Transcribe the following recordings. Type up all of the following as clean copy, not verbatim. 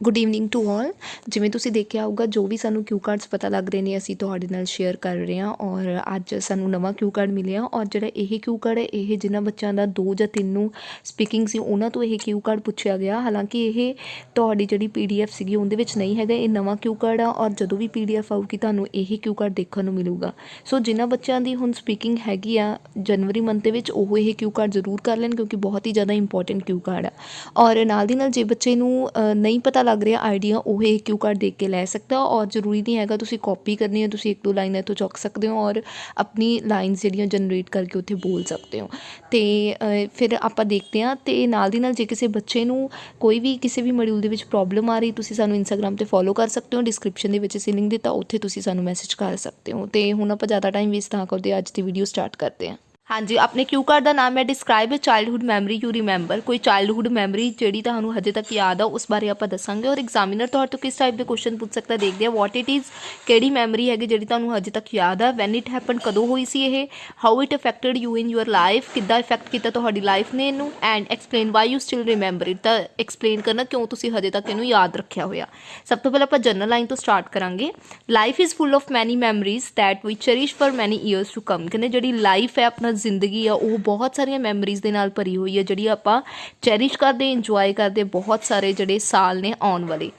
Good evening to all. ਜਿਵੇਂ ਤੁਸੀਂ ਦੇਖਿਆ ਹੋਊਗਾ ਜੋ ਵੀ ਸਾਨੂੰ ਕਿਊ ਕਾਰਡਸ ਪਤਾ ਲੱਗ ਰਹੇ ਨੇ ਅਸੀਂ ਤੁਹਾਡੇ ਨਾਲ ਸ਼ੇਅਰ ਕਰ ਰਹੇ ਹਾਂ। ਔਰ ਅੱਜ ਸਾਨੂੰ ਨਵਾਂ ਕਿਊ ਕਾਰਡ ਮਿਲਿਆ ਔਰ ਜਿਹੜਾ ਇਹ ਕਿਊ ਕਾਰਡ ਹੈ ਇਹ ਜਿਨ੍ਹਾਂ ਬੱਚਿਆਂ ਦਾ 2 ਜਾਂ 3 ਨੂੰ ਸਪੀਕਿੰਗ ਸੀ ਉਹਨਾਂ ਤੋਂ ਇਹ ਕਿਊ ਕਾਰਡ ਪੁੱਛਿਆ ਗਿਆ। ਹਾਲਾਂਕਿ ਇਹ ਤੁਹਾਡੀ ਜਿਹੜੀ PDF ਸੀਗੀ ਉਹਦੇ ਵਿੱਚ ਨਹੀਂ ਹੈਗਾ, ਇਹ ਨਵਾਂ ਕਿਊ ਕਾਰਡ ਆ ਔਰ ਜਦੋਂ ਵੀ PDF ਆਊਗੀ ਤੁਹਾਨੂੰ ਇਹ ਕਿਊ ਕਾਰਡ ਦੇਖਣ ਨੂੰ ਮਿਲੂਗਾ। ਸੋ ਜਿਨ੍ਹਾਂ ਬੱਚਿਆਂ ਦੀ ਹੁਣ ਸਪੀਕਿੰਗ ਹੈਗੀ ਆ ਜਨਵਰੀ ਮੰਥ ਦੇ ਵਿੱਚ ਉਹ ਇਹ ਕਿਊ ਕਾਰਡ ਜ਼ਰੂਰ ਕਰ ਲੈਣ ਕਿਉਂਕਿ ਬਹੁਤ ਹੀ ਜ਼ਿਆਦਾ ਇੰਪੋਰਟੈਂਟ ਕਿਊ ਕਾਰਡ ਆ। ਔਰ ਨਾਲ ਦੀ ਨਾਲ ਜੇ ਬੱਚੇ ਨੂੰ ਨਹੀਂ ਪਤਾ ਲੱਗ ਰਿਹਾ ਆਈਡੀਆ ਉਹ ਇਹ ਕਿਊ ਕਾਰਡ ਦੇਖ ਕੇ ਲੈ ਸਕਦਾ। ਔਰ ਜ਼ਰੂਰੀ ਨਹੀਂ ਹੈਗਾ ਤੁਸੀਂ ਕਾਪੀ ਕਰਨੀ ਹੈ, ਤੁਸੀਂ 1-2 ਲਾਈਨਾਂ ਤੋਂ ਚੁੱਕ ਸਕਦੇ ਹੋ ਔਰ ਆਪਣੀ ਲਾਈਨਸ ਜਿਹੜੀਆਂ ਜਨਰੇਟ ਕਰਕੇ ਉੱਥੇ ਬੋਲ ਸਕਦੇ ਹੋ। ਅਤੇ ਫਿਰ ਆਪਾਂ ਦੇਖਦੇ ਹਾਂ। ਅਤੇ ਨਾਲ ਦੀ ਨਾਲ ਜੇ ਕਿਸੇ ਬੱਚੇ ਨੂੰ ਕੋਈ ਵੀ ਕਿਸੇ ਵੀ ਮੋਡਿਊਲ ਦੇ ਵਿੱਚ ਪ੍ਰੋਬਲਮ ਆ ਰਹੀ ਤੁਸੀਂ ਸਾਨੂੰ ਇੰਸਟਾਗ੍ਰਾਮ 'ਤੇ ਫੋਲੋ ਕਰ ਸਕਦੇ ਹੋ। ਡਿਸਕ੍ਰਿਪਸ਼ਨ ਦੇ ਵਿੱਚ ਅਸੀਂ ਲਿੰਕ ਦਿੱਤਾ, ਉੱਥੇ ਤੁਸੀਂ ਸਾਨੂੰ ਮੈਸੇਜ ਕਰ ਸਕਦੇ ਹੋ। ਅਤੇ ਹੁਣ ਆਪਾਂ ਜ਼ਿਆਦਾ ਟਾਈਮ ਵੇਸਟ ਨਾ ਕਰਦੇ, ਅੱਜ ਦੀ ਵੀਡੀਓ ਸਟਾਰਟ ਕਰਦੇ ਹਾਂ। ਹਾਂਜੀ, ਆਪਣੇ ਕਿਊ ਕਾਰਡ ਦਾ ਨਾਮ ਹੈ describe a childhood memory you remember. ਕੋਈ ਚਾਈਲਡਹੁੱਡ ਮੈਮਰੀ ਜਿਹੜੀ ਤੁਹਾਨੂੰ ਹਜੇ ਤੱਕ ਯਾਦ ਆ ਉਸ ਬਾਰੇ ਆਪਾਂ ਦੱਸਾਂਗੇ। ਔਰ ਐਗਜ਼ਾਮੀਨਰ ਤੁਹਾਡੇ ਤੋਂ ਕਿਸ ਟਾਈਪ ਦੇ ਕੁਐਸਚਨ ਪੁੱਛ ਸਕਦਾ ਦੇਖਦੇ ਆ। ਵਾਟ ਇਟ ਇਜ਼, ਕਿਹੜੀ ਮੈਮਰੀ ਹੈਗੀ ਜਿਹੜੀ ਤੁਹਾਨੂੰ ਹਜੇ ਤੱਕ ਯਾਦ ਆ। ਵੈਨ ਇਟ ਹੈਪਨ, ਕਦੋਂ ਹੋਈ ਸੀ ਇਹ। How it affected you in your life, ਕਿੱਦਾਂ ਇਫੈਕਟ ਕੀਤਾ ਤੁਹਾਡੀ ਲਾਈਫ ਨੇ ਇਹਨੂੰ। And explain why you still remember it, ਤਾਂ ਐਕਸਪਲੇਨ ਕਰਨਾ ਕਿਉਂ ਤੁਸੀਂ ਹਜੇ ਤੱਕ ਇਹਨੂੰ ਯਾਦ ਰੱਖਿਆ ਹੋਇਆ। ਸਭ ਤੋਂ ਪਹਿਲਾਂ ਆਪਾਂ ਜਨਰਲ ਲਾਈਨ ਤੋਂ ਸਟਾਰਟ ਕਰਾਂਗੇ। Life is full of many memories that we cherish for many years to come. ਕਹਿੰਦੇ ਜਿਹੜੀ ਲਾਈਫ ਹੈ ਆਪਣਾ ਜ਼ਿੰਦਗੀ ਆ ਉਹ ਬਹੁਤ ਸਾਰੀਆਂ ਮੈਮਰੀਜ਼ ਦੇ ਨਾਲ ਭਰੀ ਹੋਈ ਹੈ ਜਿਹੜੀ ਆਪਾਂ ਚੈਰਿਸ਼ ਕਰਦੇ, ਇੰਜੋਏ ਕਰਦੇ ਬਹੁਤ ਸਾਰੇ ਜਿਹੜੇ ਸਾਲ ਨੇ ਆਉਣ ਵਾਲੇ।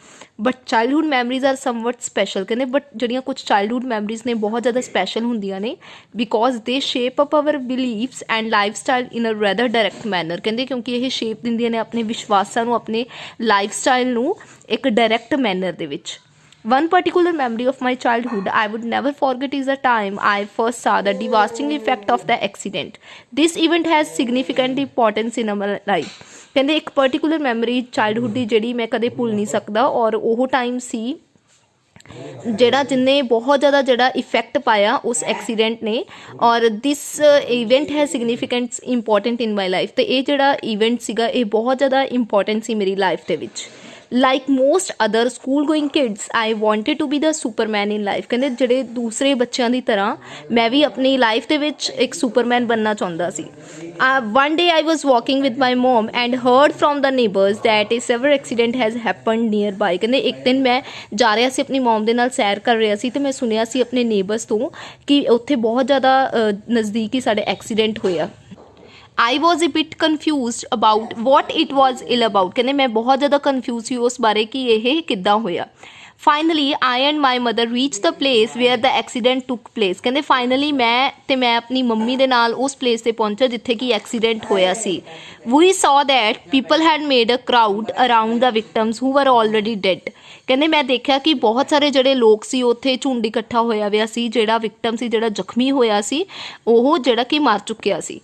But childhood memories are something special. ਕਹਿੰਦੇ ਬਟ ਜਿਹੜੀਆਂ ਕੁਝ ਚਾਈਲਡਹੁੱਡ ਮੈਮਰੀਜ਼ ਨੇ ਬਹੁਤ ਜ਼ਿਆਦਾ ਸਪੈਸ਼ਲ ਹੁੰਦੀਆਂ ਨੇ because they shape up our beliefs and life style in a rather direct manner. ਕਹਿੰਦੇ ਕਿਉਂਕਿ ਇਹ ਸ਼ੇਪ ਦਿੰਦੀਆਂ ਨੇ ਆਪਣੇ ਵਿਸ਼ਵਾਸਾਂ ਨੂੰ, ਆਪਣੇ ਲਾਈਫ ਸਟਾਈਲ ਨੂੰ ਇੱਕ ਡਾਇਰੈਕਟ ਮੈਨਰ ਦੇ ਵਿੱਚ। One particular memory of my childhood I would never forget is the time I first saw the devastating effect of the accident. This event has significant importance in my life. ਕਹਿੰਦੇ ਇੱਕ particular memory childhood ਦੀ ਜਿਹੜੀ ਮੈਂ ਕਦੇ ਭੁੱਲ ਨਹੀਂ ਸਕਦਾ ਔਰ ਉਹ ਟਾਈਮ ਸੀ ਜਿਹੜਾ ਜਿੰਨੇ ਬਹੁਤ ਜ਼ਿਆਦਾ ਜਿਹੜਾ ਇਫੈਕਟ ਪਾਇਆ ਉਸ ਐਕਸੀਡੈਂਟ ਨੇ। ਔਰ ਦਿਸ ਇਵੈਂਟ ਹੈ significant important in my life. ਅਤੇ ਇਹ ਜਿਹੜਾ ਇਵੈਂਟ ਸੀਗਾ ਇਹ ਬਹੁਤ ਜ਼ਿਆਦਾ ਇੰਪੋਰਟੈਂਟ ਸੀ ਮੇਰੀ ਲਾਈਫ ਦੇ ਵਿੱਚ। Like most other school going kids I wanted to be the superman in life. ਕਹਿੰਦੇ ਜਿਹੜੇ ਦੂਸਰੇ ਬੱਚਿਆਂ ਦੀ ਤਰ੍ਹਾਂ ਮੈਂ ਵੀ ਆਪਣੀ ਲਾਈਫ ਦੇ ਵਿੱਚ ਇੱਕ ਸੁਪਰਮੈਨ ਬਣਨਾ ਚਾਹੁੰਦਾ ਸੀ। One day I was walking with my mom and heard from the neighbours that a severe accident has happened nearby. ਕਹਿੰਦੇ ਇੱਕ ਦਿਨ ਮੈਂ ਜਾ ਰਿਹਾ ਸੀ ਆਪਣੀ ਮੋਮ ਦੇ ਨਾਲ ਸੈਰ ਕਰ ਰਿਹਾ ਸੀ ਅਤੇ ਮੈਂ ਸੁਣਿਆ ਸੀ ਆਪਣੇ ਨੇਬਰਸ ਤੋਂ ਕਿ ਉੱਥੇ ਬਹੁਤ ਜ਼ਿਆਦਾ ਨਜ਼ਦੀਕ ਹੀ ਸਾਡੇ ਐਕਸੀਡੈਂਟ ਹੋਇਆ। I was a bit confused about what it was ill about। ਕਹਿੰਦੇ ਮੈਂ ਬਹੁਤ ਜ਼ਿਆਦਾ ਕਨਫਿਊਜ਼ ਸੀ ਉਸ ਬਾਰੇ ਕਿ ਇਹ ਕਿੱਦਾਂ ਹੋਇਆ। Finally, I and my mother reached the place where the accident took place। ਕਹਿੰਦੇ ਫਾਈਨਲੀ ਮੈਂ ਆਪਣੀ ਮੰਮੀ ਦੇ ਨਾਲ ਉਸ ਪਲੇਸ 'ਤੇ ਪਹੁੰਚਿਆ ਜਿੱਥੇ ਕਿ ਐਕਸੀਡੈਂਟ ਹੋਇਆ ਸੀ। We saw that people had made a crowd around the victims who were already dead। ਕਹਿੰਦੇ ਮੈਂ ਦੇਖਿਆ ਕਿ ਬਹੁਤ ਸਾਰੇ ਜਿਹੜੇ ਲੋਕ ਸੀ ਉੱਥੇ ਝੁੰਡ ਇਕੱਠਾ ਹੋਇਆ ਹੋਇਆ ਸੀ। ਜਿਹੜਾ ਵਿਕਟਮ ਸੀ, ਜਿਹੜਾ ਜ਼ਖਮੀ ਹੋਇਆ ਸੀ ਉਹ ਜਿਹੜਾ ਕਿ ਮਰ ਚੁੱਕਿਆ ਸੀ।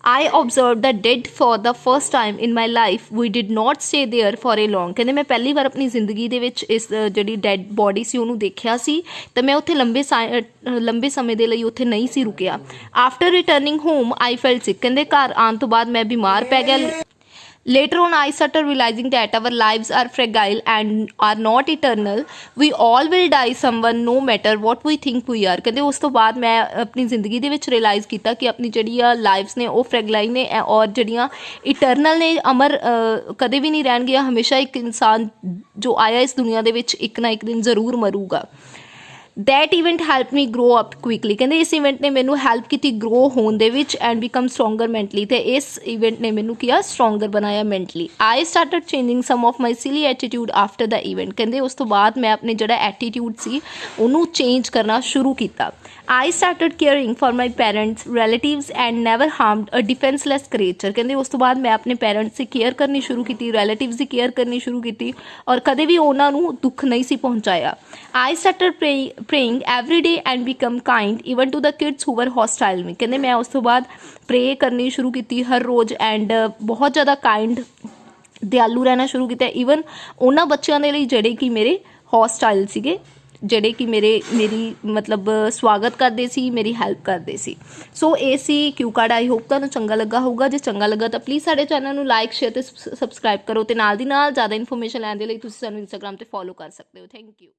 I observed the dead for the first time in my life. We did not stay there for a long। ਕਹਿੰਦੇ ਮੈਂ ਪਹਿਲੀ ਵਾਰ ਆਪਣੀ ਜ਼ਿੰਦਗੀ ਦੇ ਵਿੱਚ ਇਸ ਜਿਹੜੀ ਡੈਡ ਬੋਡੀ ਸੀ ਉਹਨੂੰ ਦੇਖਿਆ ਸੀ ਅਤੇ ਮੈਂ ਉੱਥੇ ਲੰਬੇ ਸਮੇਂ ਦੇ ਲਈ ਉੱਥੇ ਨਹੀਂ ਸੀ ਰੁਕਿਆ। After returning home I felt sick. ਕਹਿੰਦੇ ਘਰ ਆਉਣ ਤੋਂ ਬਾਅਦ ਮੈਂ ਬਿਮਾਰ ਪੈ ਗਿਆ। Later on, I started realizing that our lives are fragile and are not eternal. We all will die someone no matter what we think we are। ਕਹਿੰਦੇ ਉਸ ਤੋਂ ਬਾਅਦ ਮੈਂ ਆਪਣੀ ਜ਼ਿੰਦਗੀ ਦੇ ਵਿੱਚ ਰਿਅਲਾਈਜ਼ ਕੀਤਾ ਕਿ ਆਪਣੀ ਜਿਹੜੀਆਂ ਲਾਈਫਸ ਨੇ ਉਹ ਫਰੈਗਲਾਈਨ ਨੇ ਔਰ ਜਿਹੜੀਆਂ ਇਟਰਨਲ ਨੇ, ਅਮਰ ਕਦੇ ਵੀ ਨਹੀਂ ਰਹਿਣਗੀਆਂ। ਹਮੇਸ਼ਾ ਇੱਕ ਇਨਸਾਨ ਜੋ ਆਇਆ ਇਸ ਦੁਨੀਆ ਦੇ ਵਿੱਚ ਇੱਕ ਨਾ ਇੱਕ ਦਿਨ ਜ਼ਰੂਰ ਮਰੂਗਾ। That event help me grow up quickly. ਕਹਿੰਦੇ ਇਸ ਇਵੈਂਟ ਨੇ ਮੈਨੂੰ ਹੈਲਪ ਕੀਤੀ ਗਰੋ ਹੋਣ ਦੇ ਵਿੱਚ ਐਂਡ ਬਿਕਮ ਸਟਰੋਂਗਰ ਮੈਂਟਲੀ। ਅਤੇ ਇਸ ਇਵੈਂਟ ਨੇ ਮੈਨੂੰ ਕੀ ਆ ਸਟਰੋਂਗਰ ਬਣਾਇਆ mentally. I started changing some of my silly attitude after the event. ਕਹਿੰਦੇ ਉਸ ਤੋਂ ਬਾਅਦ ਮੈਂ ਆਪਣੇ ਜਿਹੜਾ ਐਟੀਟਿਊਡ ਸੀ ਉਹਨੂੰ ਚੇਂਜ ਕਰਨਾ ਸ਼ੁਰੂ ਕੀਤਾ। I started caring for my parents relatives and never harmed a defenceless creature. ਕਹਿੰਦੇ ਉਸ ਤੋਂ ਬਾਅਦ ਮੈਂ ਆਪਣੇ ਪੈਰੈਂਟਸ ਦੀ ਕੇਅਰ ਕਰਨੀ ਸ਼ੁਰੂ ਕੀਤੀ, ਰਿਲੇਟਿਵਸ ਦੀ ਕੇਅਰ ਕਰਨੀ ਸ਼ੁਰੂ ਕੀਤੀ ਔਰ ਕਦੇ ਵੀ ਉਹਨਾਂ ਨੂੰ ਦੁੱਖ ਨਹੀਂ ਸੀ ਪਹੁੰਚਾਇਆ। ਆਈ started praying every day and become kind even to the kids who were hostile me। ਕਹਿੰਦੇ ਮੈਂ ਉਸ ਤੋਂ ਬਾਅਦ ਪ੍ਰੇ ਕਰਨੀ ਸ਼ੁਰੂ ਕੀਤੀ ਹਰ ਰੋਜ਼ ਐਂਡ ਬਹੁਤ ਜ਼ਿਆਦਾ ਕਾਇੰਡ ਦਿਆਲੂ ਰਹਿਣਾ ਸ਼ੁਰੂ ਕੀਤਾ ਈਵਨ ਉਹਨਾਂ ਬੱਚਿਆਂ ਦੇ ਲਈ ਜਿਹੜੇ ਕਿ ਮੇਰੇ ਹੌਸਟਾਈਲ ਸੀਗੇ, ਜਿਹੜੇ ਕਿ ਮੇਰੀ ਮਤਲਬ ਸਵਾਗਤ ਕਰਦੇ ਸੀ, ਮੇਰੀ ਹੈਲਪ ਕਰਦੇ ਸੀ। ਸੋ ਇਹ ਸੀ ਕਿਊ ਕਾਰਡ। ਆਈ ਹੋਪ ਤੁਹਾਨੂੰ ਚੰਗਾ ਲੱਗਾ ਹੋਊਗਾ। ਜੇ ਚੰਗਾ ਲੱਗਾ ਤਾਂ ਪਲੀਜ਼ ਸਾਡੇ ਚੈਨਲ ਨੂੰ ਲਾਈਕ, ਸ਼ੇਅਰ ਅਤੇ ਸਬਸਕ੍ਰਾਈਬ ਕਰੋ ਅਤੇ ਨਾਲ ਦੀ ਨਾਲ ਜ਼ਿਆਦਾ ਇਨਫੋਰਮੇਸ਼ਨ ਲੈਣ ਦੇ ਲਈ ਤੁਸੀਂ ਸਾਨੂੰ ਇੰਸਟਾਗ੍ਰਾਮ 'ਤੇ ਫੋਲੋ ਕਰ ਸਕਦੇ ਹੋ। Thank you.